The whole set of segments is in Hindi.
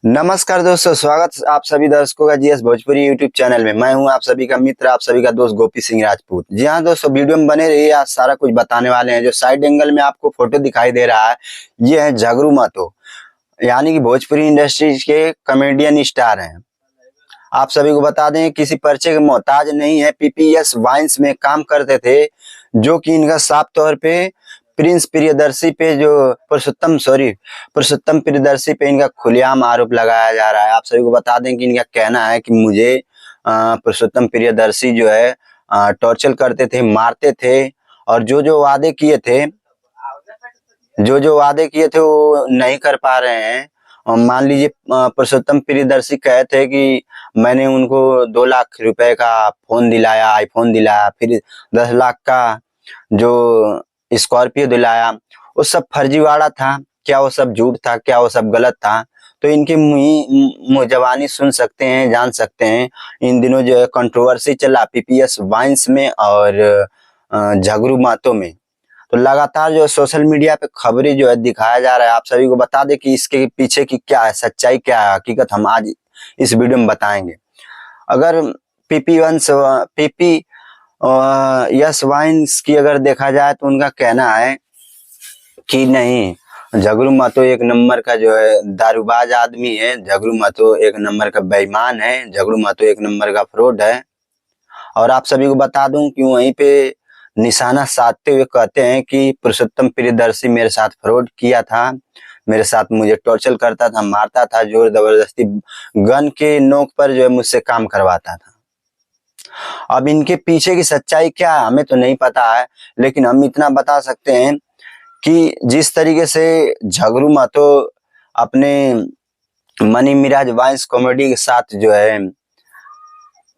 नमस्कार दोस्तों, स्वागत आप सभी दर्शकों का जीएस भोजपुरी यूट्यूब चैनल में। मैं हूं आप सभी का मित्र, आप सभी का दोस्त गोपी सिंह राजपूत। जी हां दोस्तों, वीडियो में बने रहिए, आज सारा कुछ बताने वाले हैं। जो साइड एंगल में आपको फोटो दिखाई दे रहा है, ये है झगरू महतो, यानी कि भोजपुरी इंडस्ट्री के कॉमेडियन स्टार हैं। आप सभी को बता दें, किसी परिचय के मोहताज नहीं है। पीपीएस वाइन्स में काम करते थे, जो कि इनका साफ तौर पे प्रिंस प्रियदर्शी पे जो पुरुषोत्तम प्रियदर्शी पे इनका खुलेआम आरोप लगाया जा रहा है। आप सभी को बता दें कि इनका कहना है कि मुझे पुरुषोत्तम प्रियदर्शी जो है टॉर्चर करते थे, मारते थे, और जो जो वादे किए थे वो नहीं कर पा रहे हैं। मान लीजिए पुरुषोत्तम प्रियदर्शी कहे थे कि मैंने उनको 2 लाख रुपए का फोन दिलाया, आईफोन दिलाया, फिर 10 लाख का जो स्कॉर्पियो दिलाया। वो सब फर्जीवाड़ा था। क्या वो सब झूठ था? क्या वो सब गलत था? तो इनकी मुंह जबानी सुन सकते हैं, जान सकते हैं। इन दिनों जो है कंट्रोवर्सी चला पीपीएस वाइन्स में और झगरू महतो में। तो लगातार जो सोशल मीडिया पे खबरें जो है दिखाया जा रहा है। आप सभी को बता दें कि इसके पीछे की क्या है सच्चाई, क्या है हकीकत, हम आज इस वीडियो में बताएंगे। अगर पीपी यस वाइन्स की अगर देखा जाए तो उनका कहना है कि नहीं, झगरू महतो एक नंबर का जो है दारूबाज आदमी है, झगरू महतो एक नंबर का बेईमान है, झगरू महतो एक नंबर का फ्रॉड है। और आप सभी को बता दूं कि वहीं पे निशाना साधते हुए कहते हैं कि पुरुषोत्तम प्रियदर्शी मेरे साथ फ्रॉड किया था, मेरे साथ मुझे टॉर्चर करता था, मारता था, जोर जबरदस्ती गन के नोक पर जो है मुझसे काम करवाता था। अब इनके पीछे की सच्चाई क्या है हमें तो नहीं पता है, लेकिन हम इतना बता सकते हैं कि जिस तरीके से झगरू महतो अपने मनी मिराज वाइन्स कॉमेडी के साथ जो है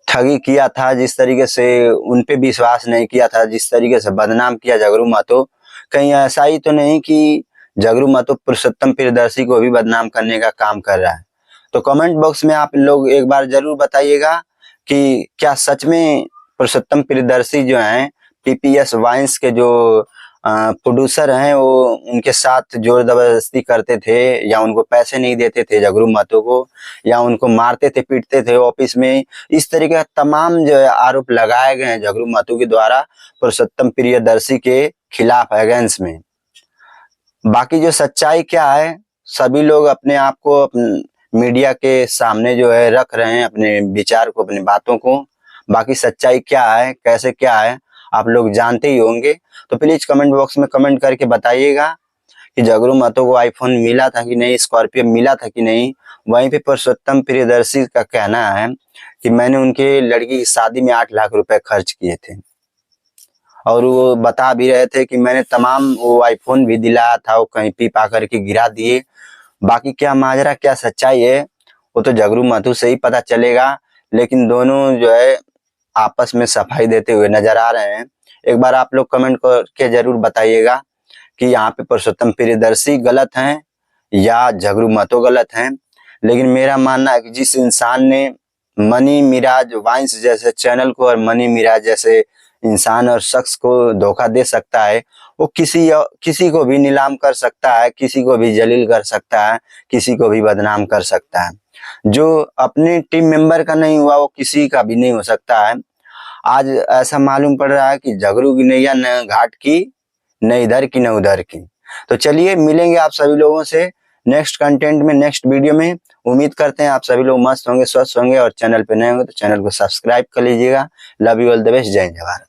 ठगी किया था, जिस तरीके से उनपे विश्वास नहीं किया था, जिस तरीके से बदनाम किया झगरू महतो, कहीं ऐसा ही तो नहीं कि झगरू महतो पुरुषोत्तम प्रियदर्शी को भी बदनाम करने का काम कर रहा है? तो कमेंट बॉक्स में आप लोग एक बार जरूर बताइएगा कि क्या सच में पुरुषोत्तम प्रियदर्शी जो हैं पीपीएस वाइन्स के जो प्रोड्यूसर हैं वो उनके साथ जोर जबरदस्ती करते थे, या उनको पैसे नहीं देते थे झगरू महतो को, या उनको मारते थे, पीटते थे ऑफिस में। इस तरीके का तमाम जो है आरोप लगाए गए हैं झगरू महतो के द्वारा पुरुषोत्तम प्रियदर्शी के खिलाफ अगेंस्ट में। बाकी जो सच्चाई क्या है, सभी लोग अपने आप को मीडिया के सामने जो है रख रहे हैं, अपने विचार को, अपनी बातों को। बाकी सच्चाई क्या है, कैसे क्या है, आप लोग जानते ही होंगे। तो प्लीज कमेंट बॉक्स में कमेंट करके बताइएगा कि झगरू महतो को आईफोन मिला था कि नहीं, स्कॉर्पियो मिला था कि नहीं। वहीं पे पुरुषोत्तम प्रियदर्शी का कहना है कि मैंने उनके लड़की की शादी में 8 लाख रुपए खर्च किए थे, और वो बता भी रहे थे कि मैंने तमाम वो आईफोन भी दिलाया था, वो कहीं पी पा करके गिरा दिए। बाकी क्या माजरा, क्या सच्चाई है, वो तो झगरू महतो से ही पता चलेगा। लेकिन दोनों जो है आपस में सफाई देते हुए नजर आ रहे हैं। एक बार आप लोग कमेंट करके जरूर बताइएगा कि यहाँ पे पुरुषोत्तम प्रियदर्शी गलत हैं या झगरू महतो गलत हैं। लेकिन मेरा मानना है कि जिस इंसान ने मनी मिराज वाइन्स जैसे चैनल को और मनी मिराज जैसे इंसान और शख्स को धोखा दे सकता है, वो किसी को भी नीलाम कर सकता है, किसी को भी जलील कर सकता है, किसी को भी बदनाम कर सकता है। जो अपने टीम मेंबर का नहीं हुआ वो किसी का भी नहीं हो सकता है। आज ऐसा मालूम पड़ रहा है कि झगरू की नैया न घाट की, न इधर की न उधर की। तो चलिए मिलेंगे आप सभी लोगों से नेक्स्ट कंटेंट में, नेक्स्ट वीडियो में। उम्मीद करते हैं आप सभी लोग मस्त होंगे, स्वस्थ होंगे, और चैनल पे नए होंगे तो चैनल को सब्सक्राइब कर लीजिएगा। Love you all the best. जय हिंद, जय भारत।